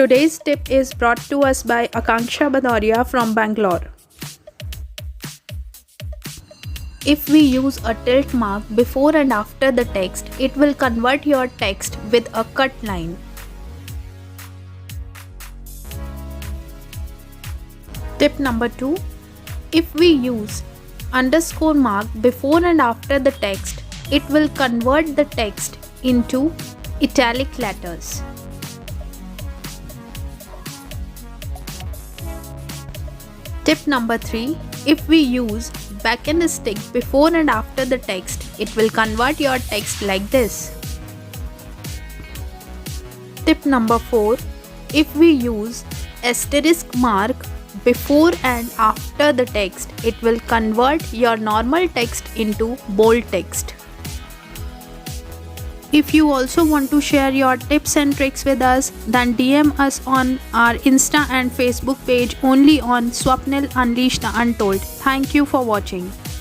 Today's tip is brought to us by Akanksha from Bangalore. If we use a tilt mark before and after the text, it will convert your text with a cut line. Tip number 2. If we use underscore mark before and after the text, it will convert the text into italic letters. Tip number 3. If we use back and stick before and after the text, it will convert your text like this. Tip number 4. If we use asterisk mark before and after the text, it will convert your normal text into bold text. If you also want to share your tips and tricks with us, then DM us on our Insta and Facebook page only on SwapNil Unleash the Untold. Thank you for watching.